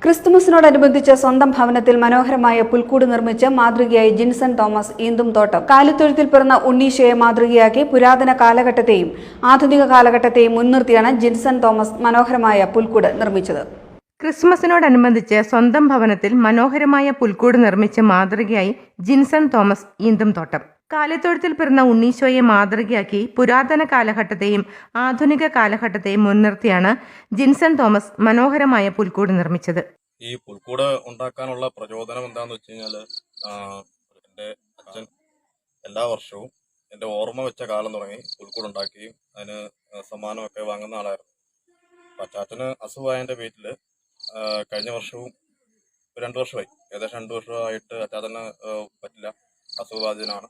ക്രിസ്തുമസിനോടനുബന്ധിച്ച് സ്വന്തം ഭവനത്തിൽ മനോഹരമായ പുൽക്കൂട് നിർമ്മിച്ച് മാതൃകയായി ജിൻസൺ തോമസ് ഈന്തുംതോട്ടം. കാലിത്തൊഴുത്തിൽ പിറന്ന ഉണ്ണീശോയെ മാതൃകയാക്കി പുരാതന കാലഘട്ടത്തെയും ആധുനിക കാലഘട്ടത്തെയും മുൻനിർത്തിയാണ് ജിൻസൺ തോമസ് മനോഹരമായ പുൽക്കൂട് നിർമ്മിച്ചത്. ക്രിസ്മസിനോടനുബന്ധിച്ച് സ്വന്തം ഭവനത്തിൽ മനോഹരമായ പുൽക്കൂട് നിർമ്മിച്ച് മാതൃകയായി ജിൻസൺ തോമസ് ഈന്തുംതോട്ടം. കാലിത്തൊഴുത്തിൽ പിറന്ന ഉണ്ണീശോയെ മാതൃകയാക്കി പുരാതന കാലഘട്ടത്തെയും ആധുനിക കാലഘട്ടത്തെയും മുൻനിർത്തിയാണ് ജിൻസൺ തോമസ് മനോഹരമായ പുൽക്കൂട് നിർമ്മിച്ചത്. ഈ പുൽക്കൂട് ഉണ്ടാക്കാനുള്ള പ്രചോദനം എന്താന്ന് വെച്ച് കഴിഞ്ഞാൽ, എൻ്റെ അച്ഛൻ എല്ലാ വർഷവും എൻ്റെ ഓർമ്മ വെച്ച കാലം തുടങ്ങി പുൽക്കൂട് ഉണ്ടാക്കുകയും അതിന് സമ്മാനമൊക്കെ വാങ്ങുന്ന ആളായിരുന്നു. അച്ചാച്ചന് അസുഖമായതിൻ്റെ പേരിൽ കഴിഞ്ഞ വർഷവും 2 വർഷമായി, ഏകദേശം 2 വർഷമായിട്ട് അച്ചാച്ചന് പറ്റില്ല, അസുഖബാധിതനാണ്.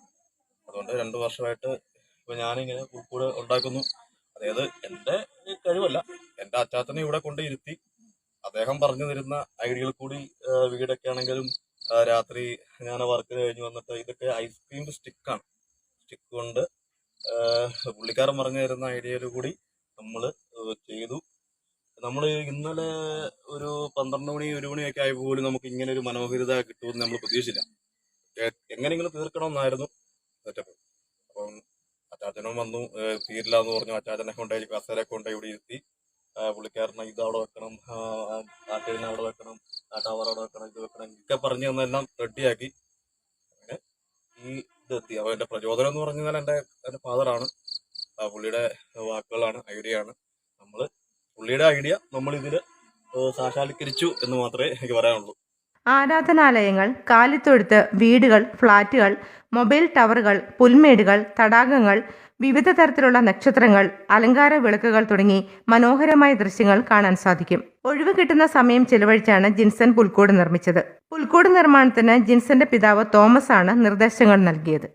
അതുകൊണ്ട് 2 വർഷമായിട്ട് ഇപ്പൊ ഞാനിങ്ങനെ പുൽക്കൂട് ഉണ്ടാക്കുന്നു. അതായത് എൻ്റെ കഴിവല്ല, എൻ്റെ അച്ചാച്ചനെ ഇവിടെ കൊണ്ട് ഇരുത്തി അദ്ദേഹം പറഞ്ഞു തരുന്ന ഐഡിയകൾ കൂടി, വീടൊക്കെ ആണെങ്കിലും രാത്രി ഞാൻ വർക്ക് കഴിഞ്ഞ് വന്നിട്ട് ഇതൊക്കെ ഐസ്ക്രീം സ്റ്റിക്ക് കൊണ്ട് പുള്ളിക്കാരൻ പറഞ്ഞു തരുന്ന ഐഡിയയിൽ കൂടി നമ്മൾ ചെയ്തു. നമ്മൾ ഇന്നലെ ഒരു 12 മണി 1 മണിയൊക്കെ ആയി പോലും നമുക്ക് ഇങ്ങനെ ഒരു മനോഹരിത കിട്ടുമെന്ന് നമ്മൾ പ്രതീക്ഷിച്ചില്ല. എങ്ങനെയെങ്കിലും തീർക്കണമെന്നായിരുന്നു സെറ്റപ്പ്. അപ്പം അച്ചാച്ചനും വന്നു, തീരില്ല എന്ന് പറഞ്ഞു. അച്ചാച്ചനെ കൊണ്ടുപോയി കസേരയൊക്കെ കൊണ്ടുപോയി ഇവിടെ ഇരുത്തി പുള്ളിക്കാരനെ ഇത് അവിടെ വെക്കണം, ആ ടേൺ അവിടെ വെക്കണം, ആ ടവർ അവിടെ വെക്കണം, ഇത് വെക്കണം, ഇതൊക്കെ പറഞ്ഞു തന്നെല്ലാം റെഡിയാക്കി അങ്ങനെ ഈ ഇതെത്തി. അപ്പോൾ എൻ്റെ പ്രചോദനം എന്ന് പറഞ്ഞു കഴിഞ്ഞാൽ എൻ്റെ ഫാദറാണ്, പുള്ളിയുടെ വാക്കുകളാണ്, ഐഡിയ ആണ്. പുള്ളിയുടെ ഐഡിയ നമ്മളിതിൽ സാക്ഷാത്കരിച്ചു എന്ന് മാത്രമേ എനിക്ക് പറയാനുള്ളൂ. ആരാധനാലയങ്ങൾ, കാലിത്തൊഴുത്ത്, വീടുകൾ, ഫ്ളാറ്റുകൾ, മൊബൈൽ ടവറുകൾ, പുൽമേടുകൾ, തടാകങ്ങൾ, വിവിധ തരത്തിലുള്ള നക്ഷത്രങ്ങൾ, അലങ്കാര വിളക്കുകൾ തുടങ്ങി മനോഹരമായ ദൃശ്യങ്ങൾ കാണാൻ സാധിക്കും. ഒഴിവ് കിട്ടുന്ന സമയം ചെലവഴിച്ചാണ് ജിൻസൺ പുൽക്കൂട് നിർമ്മിച്ചത്. പുൽക്കൂട് നിർമ്മാണത്തിന് ജിൻസന്റെ പിതാവ് തോമസ് ആണ് നിർദ്ദേശങ്ങൾ നൽകിയത്.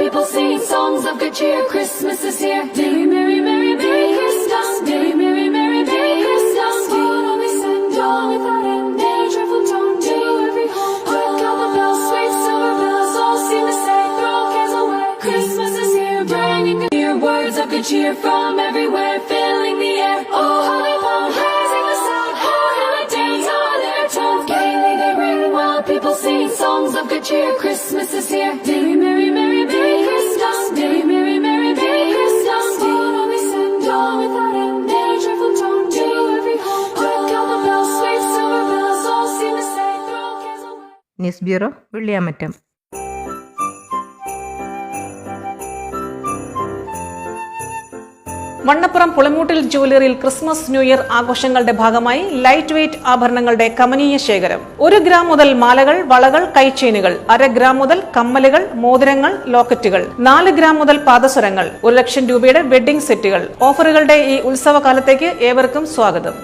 People sing songs of good cheer. Christmas is here. Merry, merry, merry, merry Christmas. Merry, merry, merry, merry Christmas. What will we send all without end? Merry, cheerful tone to every home. Quick all the bells, sweet silver bells, all seem to say, throw cares away. Christmas is here, bringing near words of good cheer from everywhere, filling the air. Oh, holy palm, raising the sound. Oh, heavenly days are their tone. Gaily they ring while people sing songs of good cheer. Christmas is here. Merry, merry, merry, merry Christmas. Merry, merry, merry, merry Christmas. What will we send all without end? Merry, cheerful tone to every home. Quick all the bells, sweet silver bells, all seem to say, throw cares away. News bureau, Velliyamattom. Vannappuram Pulimoottil ജുവലറിയിൽ Christmas new year ആഘോഷങ്ങളുടെ ഭാഗമായി light weight ആഭരണങ്ങളുടെ കമനീയ ശേഖരം. 1 gram മുതൽ മാലകൾ, വളകൾ, കൈച്ചെയിനുകൾ, 1/2 gram മുതൽ കമ്മലുകൾ, മോതിരങ്ങൾ, ലോക്കറ്റുകൾ, 4 gram മുതൽ പാദസരങ്ങൾ, 1 ലക്ഷം രൂപയുടെ വെഡ്ഡിംഗ് സെറ്റുകൾ. ഓഫറുകളുടെ ഈ ഉത്സവകാലത്തേക്ക് ഏവർക്കും സ്വാഗതം.